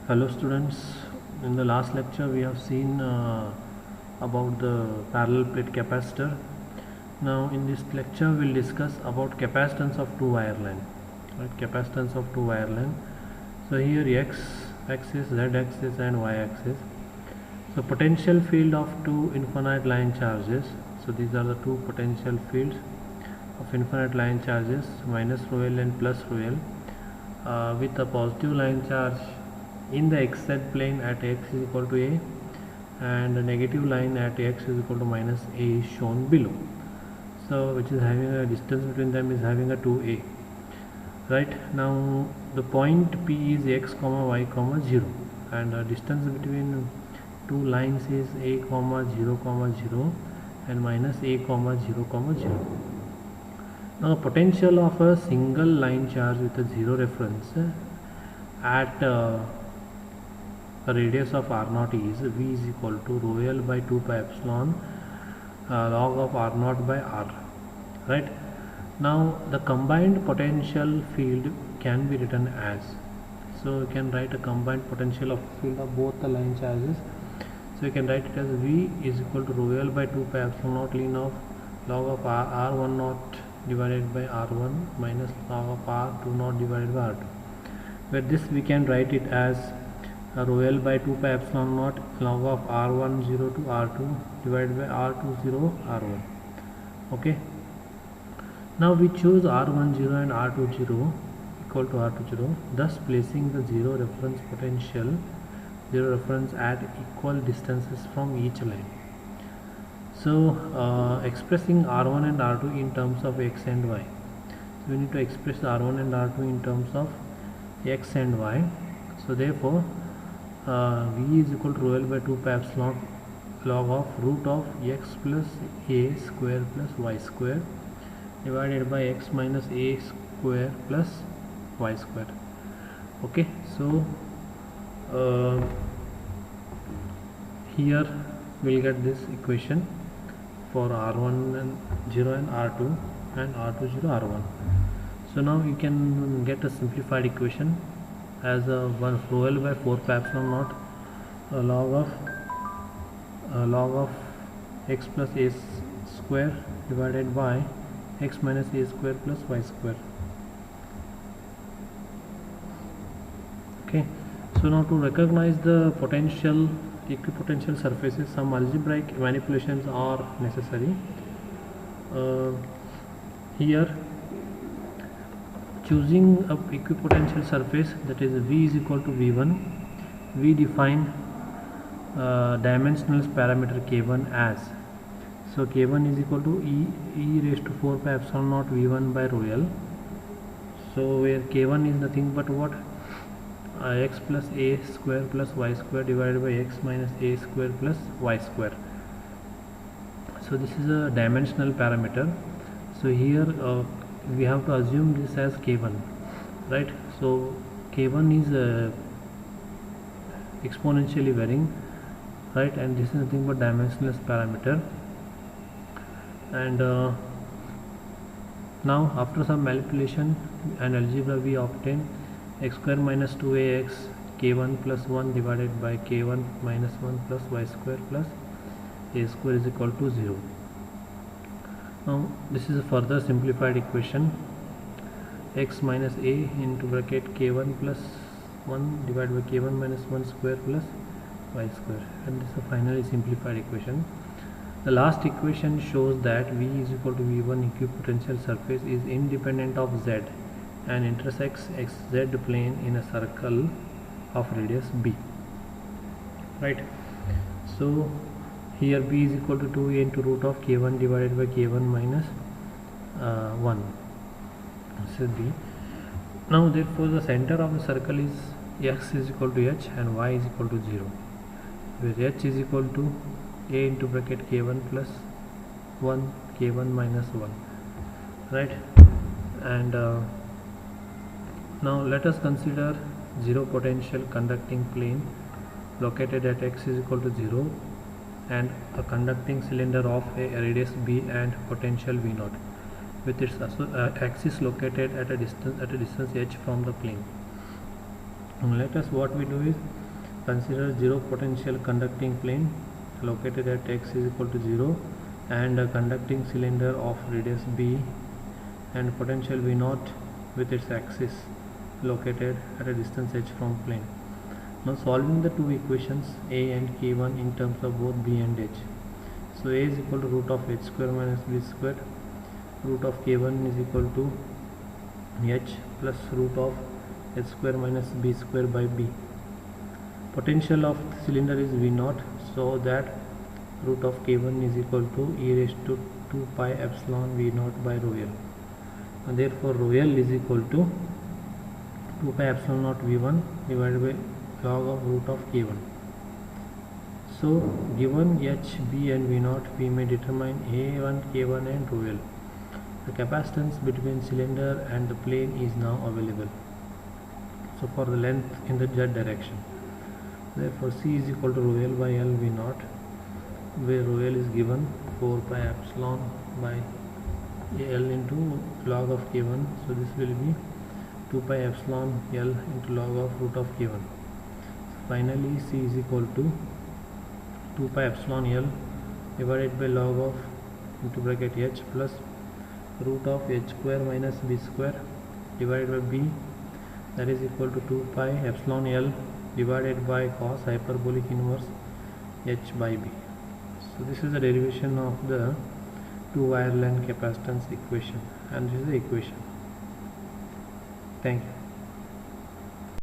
Hello students, in the last lecture we have seen about the parallel plate capacitor. Now in this lecture we will discuss about capacitance of two wire line. Right? Capacitance of two wire line. So here x axis, z axis and y axis. So potential field of two infinite line charges. So these are the two potential fields of infinite line charges, minus rho l and plus rho l, with a positive line charge in the xz plane at x is equal to a, and a negative line at x is equal to minus a is shown below. So which is having a distance between them is having a 2a. Right, now the point P is x comma y comma 0, and the distance between two lines is a comma 0 and minus a comma 0. Now potential of a single line charge with a 0 reference at a radius of r0 is v is equal to rho l by 2 pi epsilon log of r0 by r. Right, now the combined potential field can be written as, so you can write a combined potential of field of both the line charges. So you can write it as v is equal to rho l by 2 pi epsilon naught ln of log of r1 naught divided by r1 minus log of r2 naught divided by r2, where this we can write it as rho l by 2 pi epsilon naught log of r10 to r2 divided by r20 r1. Okay, now we choose r10 and r20 equal to r20, thus placing the zero reference potential, zero reference at equal distances from each line. So expressing r1 and r2 in terms of x and y, so we need to express r1 and r2 in terms of x and y. So therefore v is equal to rho l by 2 pi epsilon log of root of x plus a square plus y square divided by x minus a square plus y square. Okay, so here we'll get this equation for r1 and 0 and r2 and r20 r1. So now you can get a simplified equation as a 1 rho l by 4 pi epsilon naught log of x plus a square divided by x minus a square plus y square. Okay, so now to recognize the potential equipotential surfaces, some algebraic manipulations are necessary. Here choosing a equipotential surface, that is v is equal to v1, we define dimensional parameter k1 as, so k1 is equal to e raised to 4 pi epsilon naught v1 by rho l. So where k1 is nothing but what, x plus a square plus y square divided by x minus a square plus y square. So this is a dimensional parameter. So here we have to assume this as k1, right? So k1 is exponentially varying, right, and this is nothing but dimensionless parameter. And now after some manipulation and algebra we obtain x square minus 2ax k1 plus 1 divided by k1 minus 1 plus y square plus a square is equal to 0. Now this is a further simplified equation, x minus a into bracket k1 plus 1 divided by k1 minus 1 square plus y square, and this is a finally simplified equation. The last equation shows that v is equal to v1 equipotential surface is independent of z and intersects xz plane in a circle of radius b. Right, so here b is equal to 2a into root of k1 divided by k1 minus 1, this is b. Now therefore the center of the circle is x is equal to h and y is equal to 0, where h is equal to a into bracket k1 plus 1 k1 minus 1, right? And now let us consider zero potential conducting plane located at x is equal to 0 and a conducting cylinder of a radius b and potential v0 with its axis located at a distance h from the plane. Let us what we do is consider zero potential conducting plane located at x is equal to 0 and a conducting cylinder of radius b and potential v naught with its axis located at a distance h from plane. Now solving the two equations a and k1 in terms of both b and h. So a is equal to root of h square minus b square, root of k1 is equal to h plus root of h square minus b square by b. Potential of the cylinder is v naught, so that root of k1 is equal to e raised to 2 pi epsilon v naught by rho l. And therefore rho l is equal to 2 pi epsilon naught v1 divided by log of root of k1. So given h, b and v naught, we may determine a1, k1 and rho l. The capacitance between cylinder and the plane is now available. So for the length in the z direction, therefore C is equal to rho L by L V naught, where rho L is given 4 pi epsilon by L into log of K1. So this will be 2 pi epsilon L into log of root of K1. So finally C is equal to 2 pi epsilon L divided by log of into bracket H plus root of H square minus B square divided by B, that is equal to 2 pi epsilon L divided by cos hyperbolic inverse H by B. So this is the derivation of the two wire length capacitance equation, and this is the equation. Thank you.